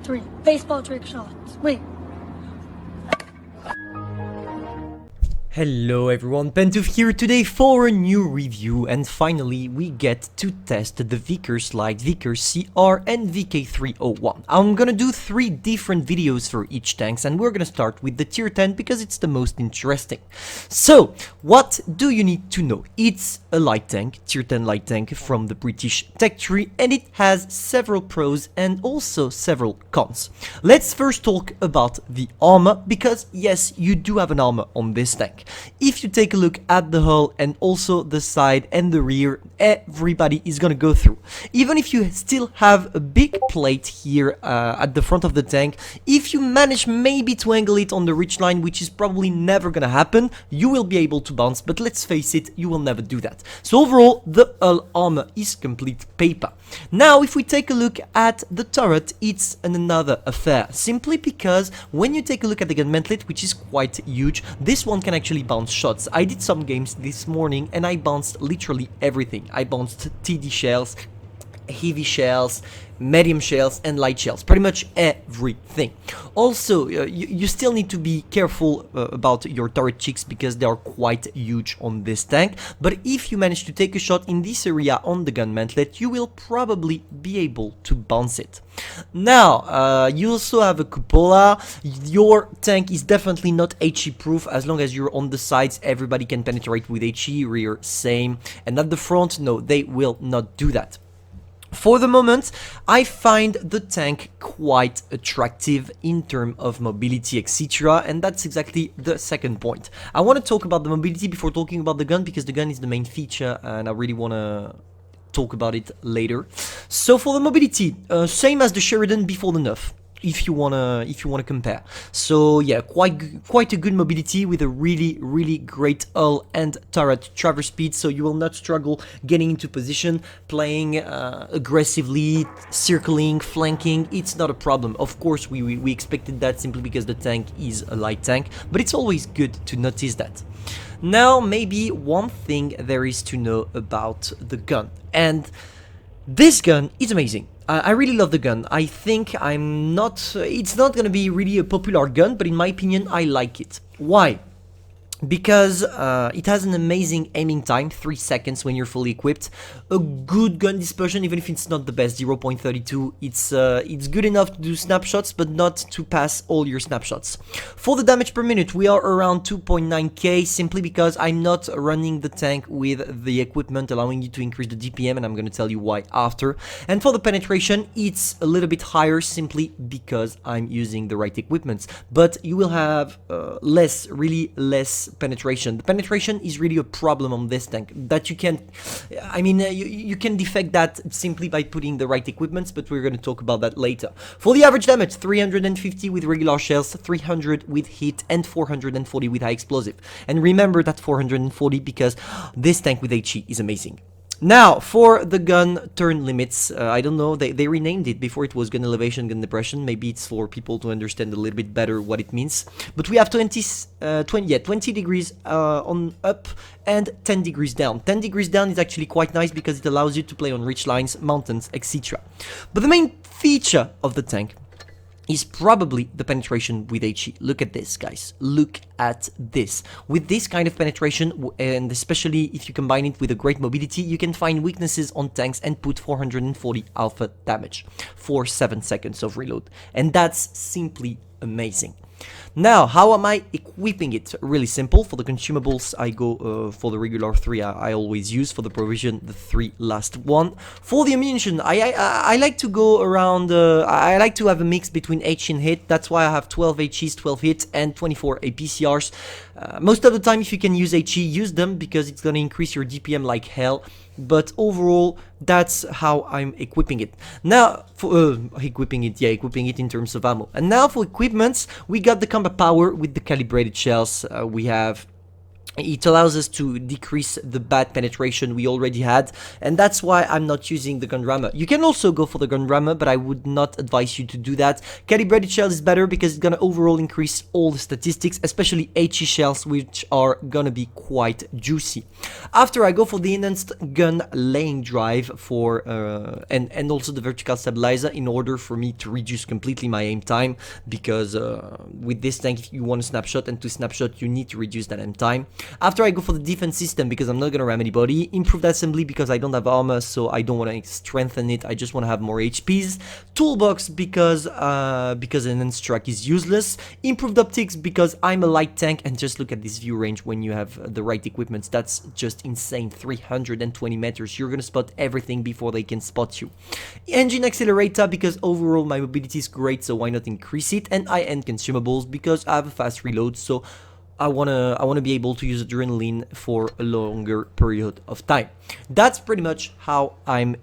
3. Baseball trick shots. Wait. Hello everyone, Pantoufleee here today for a new review, and finally we get to test the VICKERS Lite, VICKERS CR and VK301. I'm gonna do 3 different videos for each tanks, and we're gonna start with the tier 10 because it's the most interesting. So, what do you need to know? It's a light tank, tier 10 light tank from the British tech tree, and it has several pros and also several cons. Let's first talk about the armor, because yes, you do have an armor on this tank. If you take a look at the hull and also the side and the rear, everybody is gonna go through. Even if you still have a big plate here at the front of the tank, if you manage maybe to angle it on the ridge line, which is probably never gonna happen, you will be able to bounce, but let's face it, you will never do that. So overall, the hull armor is complete paper. Now, if we take a look at the turret, it's another affair, simply because when you take a look at the gun mantlet, which is quite huge, this one can actually bounce shots. I did some games this morning and I bounced literally everything. I bounced TD shells, heavy shells, medium shells and light shells, pretty much everything. Also, you still need to be careful about your turret cheeks because they are quite huge on this tank, but if you manage to take a shot in this area on the gun mantlet, you will probably be able to bounce it. Now, you also have a cupola. Your tank is definitely not HE proof. As long as you're on the sides, everybody can penetrate with HE, rear same, and at the front, no, they will not do that. For the moment, I find the tank quite attractive in terms of mobility, etc. And that's exactly the second point. I want to talk about the mobility before talking about the gun, because the gun is the main feature and I really want to talk about it later. So for the mobility, same as the Sheridan before the nerf, if you wanna compare. So yeah, quite a good mobility with a really great hull and turret traverse speed, so you will not struggle getting into position, playing aggressively, circling, flanking. It's not a problem. Of course, we expected that simply because the tank is a light tank, but it's always good to notice that. Now, maybe one thing there is to know about the gun, and this gun is amazing. I really love the gun. I think it's not gonna be really a popular gun, but in my opinion, I like it. Why? Because it has an amazing aiming time, 3 seconds when you're fully equipped. A good gun dispersion, even if it's not the best, 0.32. It's good enough to do snapshots, but not to pass all your snapshots. For the damage per minute, we are around 2.9k, simply because I'm not running the tank with the equipment allowing you to increase the DPM, and I'm going to tell you why after. And for the penetration, it's a little bit higher, simply because I'm using the right equipment. But you will have really less penetration. The penetration is really a problem on this tank that you can, you can defect that simply by putting the right equipments, but we're going to talk about that later. For the average damage, 350 with regular shells, 300 with heat, and 440 with high explosive. And remember that 440 because this tank with HE is amazing. Now, for the gun turn limits, I don't know, they renamed it. Before it was gun elevation, gun depression. Maybe it's for people to understand a little bit better what it means. But we have 20 degrees on up and 10 degrees down. 10 degrees down is actually quite nice because it allows you to play on ridge lines, mountains, etc. But the main feature of the tank is probably the penetration with HE. Look at this, guys. Look at this. With this kind of penetration, and especially if you combine it with a great mobility, you can find weaknesses on tanks and put 440 alpha damage for 7 seconds of reload. And that's simply amazing. Now, how am I equipping it? Really simple. For the consumables, I go for the regular 3 I always use. For the provision, the 3 last one. For the ammunition, I like to go around, I like to have a mix between HE and hit. That's why I have 12 HEs, 12 hits, and 24 APCRs. Most of the time, if you can use HE, use them because it's gonna increase your DPM like hell. But overall, that's how I'm equipping it. Now, for equipping it in terms of ammo. And now for equipments, we got the combat power with the calibrated shells. We have It allows us to decrease the bad penetration we already had, and that's why I'm not using the gun rammer. You can also go for the gun rammer, but I would not advise you to do that. Calibrated shells is better because it's gonna overall increase all the statistics, especially HE shells, which are gonna be quite juicy. After, I go for the enhanced gun laying drive for and also the vertical stabilizer in order for me to reduce completely my aim time, because with this tank, if you want to snapshot, and to snapshot you need to reduce that aim time. After, I go for the defense system because I'm not gonna ram anybody. Improved assembly because I don't have armor, so I don't want to strengthen it. I just want to have more HPs. Toolbox because an enhanced track is useless. Improved optics because I'm a light tank, and just look at this view range when you have the right equipment. That's just insane. 320 meters. You're gonna spot everything before they can spot you. Engine accelerator because overall my mobility is great, so why not increase it? And I end consumables because I have a fast reload, so I wanna be able to use adrenaline for a longer period of time. That's pretty much how I'm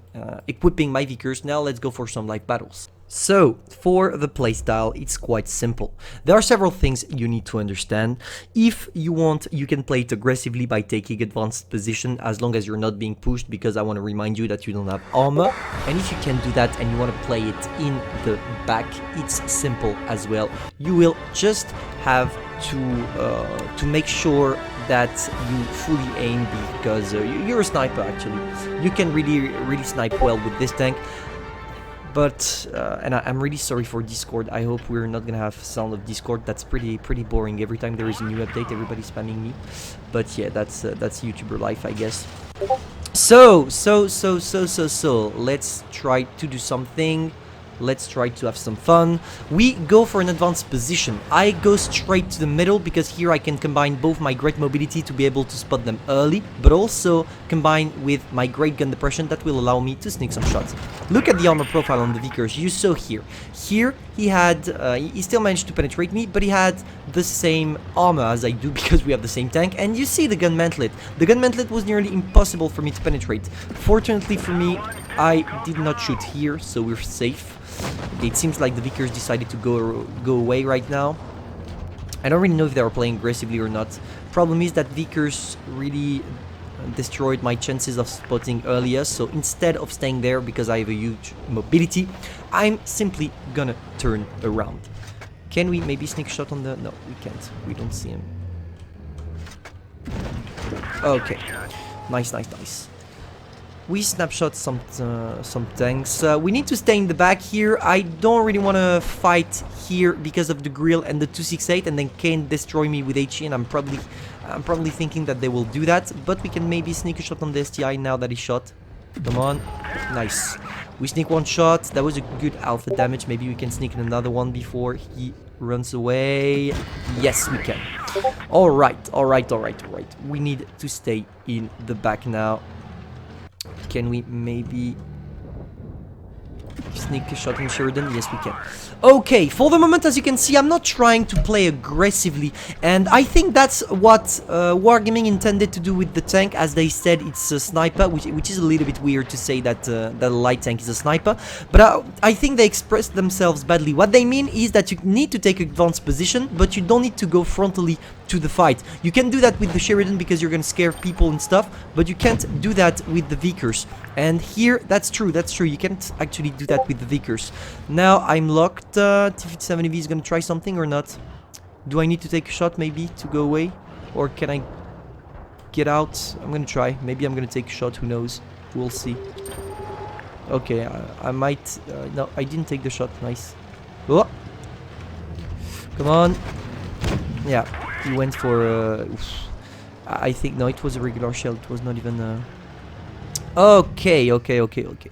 equipping my VICKERS. Now let's go for some live battles. So, for the playstyle, it's quite simple. There are several things you need to understand. If you want, you can play it aggressively by taking advanced position, as long as you're not being pushed, because I want to remind you that you don't have armor. And if you can do that and you want to play it in the back, it's simple as well. You will just have to make sure that you fully aim, because you're a sniper actually. You can really snipe well with this tank. But and I'm really sorry for Discord. I hope we're not gonna have sound of Discord. That's pretty boring. Every time there is a new update, everybody's spamming me. But yeah, that's YouTuber life, I guess. So let's try to do something. Let's try to have some fun. We go for an advanced position. I go straight to the middle because here I can combine both my great mobility to be able to spot them early, but also combine with my great gun depression that will allow me to sneak some shots. Look at the armor profile on the VICKERS. You saw here. Here he had, he still managed to penetrate me, but he had the same armor as I do because we have the same tank. And you see the gun mantlet. The gun mantlet was nearly impossible for me to penetrate. Fortunately for me, I did not shoot here, so we're safe. Okay, it seems like the VICKERS decided to go away right now. I don't really know if they were playing aggressively or not. Problem is that VICKERS really destroyed my chances of spotting earlier, so instead of staying there because I have a huge mobility, I'm simply gonna turn around. Can we maybe sneak shot on the... No, we can't. We don't see him. Okay. Nice. We snapshot some tanks. We need to stay in the back here. I don't really want to fight here because of the grill and the 268, and then Kane destroy me with HE, and I'm probably thinking that they will do that. But we can maybe sneak a shot on the STI now that he shot. Come on. Nice. We sneak one shot. That was a good alpha damage. Maybe we can sneak in another one before he runs away. Yes, we can. Alright. We need to stay in the back now. Can we maybe sneak a shot in Sheridan? Yes, we can. Okay, for the moment, as you can see, I'm not trying to play aggressively, and I think that's what Wargaming intended to do with the tank, as they said it's a sniper, which is a little bit weird to say that that a light tank is a sniper, but I think they expressed themselves badly. What they mean is that you need to take advanced position, but you don't need to go frontally to the fight. You can do that with the Sheridan because you're gonna scare people and stuff, but you can't do that with the VICKERS. And here, that's true, you can't actually do that with the VICKERS. Now I'm locked. T57V is gonna try something or not? Do I need to take a shot maybe to go away? Or can I get out? I'm gonna try. Maybe I'm gonna take a shot, who knows? We'll see. Okay, I might... no, I didn't take the shot. Nice. Oh! Come on. Yeah, he went for... I think... No, it was a regular shell. It was not even... Okay.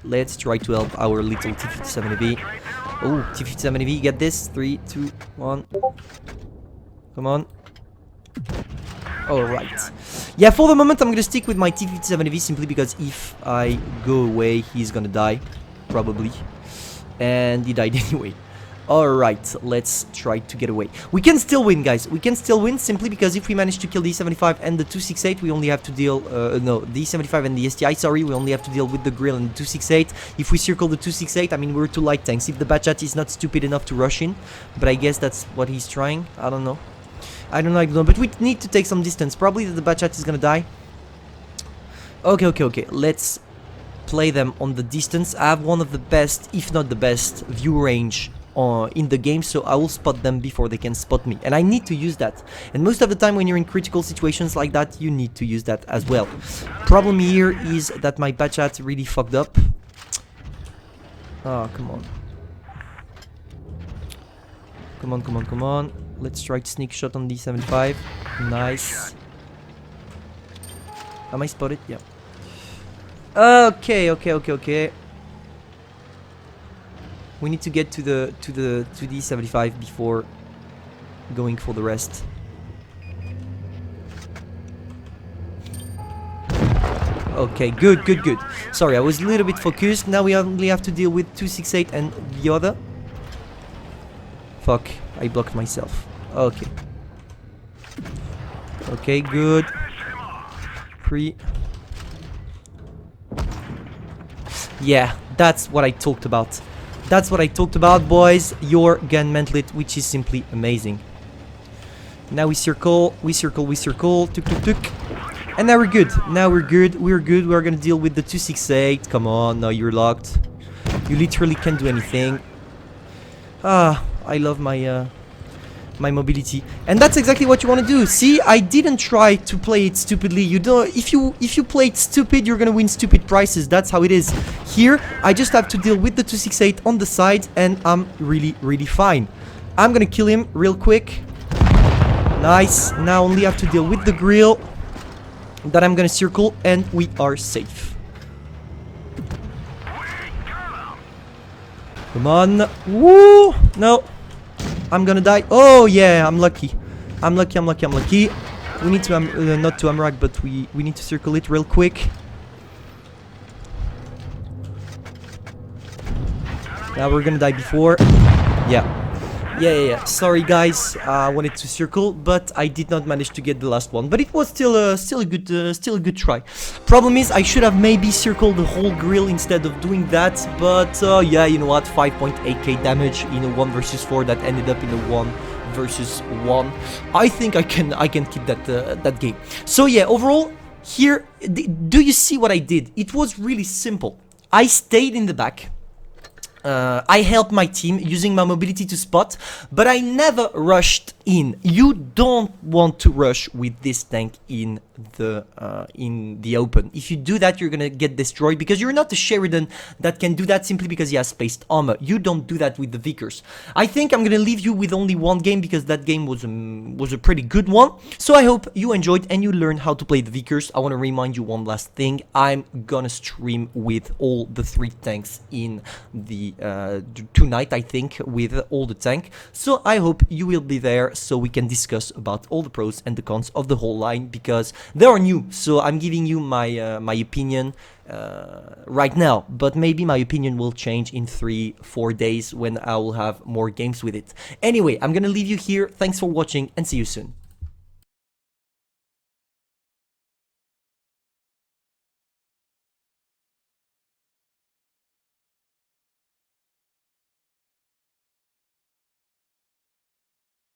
Let's try to help our little T57V. Oh, T57V, get this. 3, 2, 1. Come on. Alright. Yeah, for the moment I'm gonna stick with my T57V simply because if I go away, he's gonna die. Probably. And he died anyway. Alright, let's try to get away. We can still win, guys. We can still win simply because if we manage to kill the E75 and the 268, we only have to deal... no, the E75 and the STI, sorry. We only have to deal with the grill and the 268. If we circle the 268, I mean, we're 2 light tanks. If the Bachat is not stupid enough to rush in. But I guess that's what he's trying. I don't know. I don't know, but we need to take some distance. Probably the Bachat is gonna die. Okay. Let's play them on the distance. I have one of the best, if not the best, view range in the game, so I will spot them before they can spot me. And I need to use that. And most of the time when you're in critical situations like that, you need to use that as well. Problem here is that my Bachat really fucked up. Oh, come on. Come on. Let's try to sneak shot on D75. Nice. Am I spotted? Yeah. Okay. We need to get to D75 before going for the rest. Okay, good. Sorry, I was a little bit focused. Now we only have to deal with 268 and the other. Fuck, I blocked myself. Okay. Okay, good. 3. Yeah, that's what I talked about. That's what I talked about, boys. Your gun mantlet, which is simply amazing. Now we circle. Tuk. And now we're good. We're good. We're gonna deal with the 268. Come on, now you're locked. You literally can't do anything. Ah, I love my my mobility, and that's exactly what you want to do. See, I didn't try to play it stupidly. You don't. If you play it stupid, you're gonna win stupid prices. That's how it is. Here, I just have to deal with the 268 on the side, and I'm really fine. I'm gonna kill him real quick. Nice. Now only have to deal with the grill that I'm gonna circle, and we are safe. Come on. Woo! No. I'm gonna die. Oh yeah, I'm lucky. I'm lucky. We need to not to Amrak, but we need to circle it real quick. Now we're gonna die before. Yeah. Sorry guys, I wanted to circle, but I did not manage to get the last one. But it was still a good try. Problem is, I should have maybe circled the whole grill instead of doing that. But yeah, you know what? 5.8k damage in a 1 versus 4 that ended up in a 1 versus 1. I think I can keep that game. So yeah, overall, here, do you see what I did? It was really simple. I stayed in the back. I helped my team using my mobility to spot, but I never rushed in. You don't want to rush with this tank in the open. If you do that, you're gonna get destroyed because you're not a Sheridan that can do that simply because he has spaced armor. You don't do that with the VICKERS. I think I'm gonna leave you with only one game because that game was a pretty good one. So I hope you enjoyed and you learned how to play the VICKERS. I want to remind you one last thing. I'm gonna stream with all the 3 tanks in the tonight, I think, with all the tank. So I hope you will be there so we can discuss about all the pros and the cons of the whole line because they are new. So I'm giving you my my opinion right now, but maybe my opinion will change in 3-4 days when I will have more games with it. Anyway, I'm gonna leave you here. Thanks for watching and see you soon.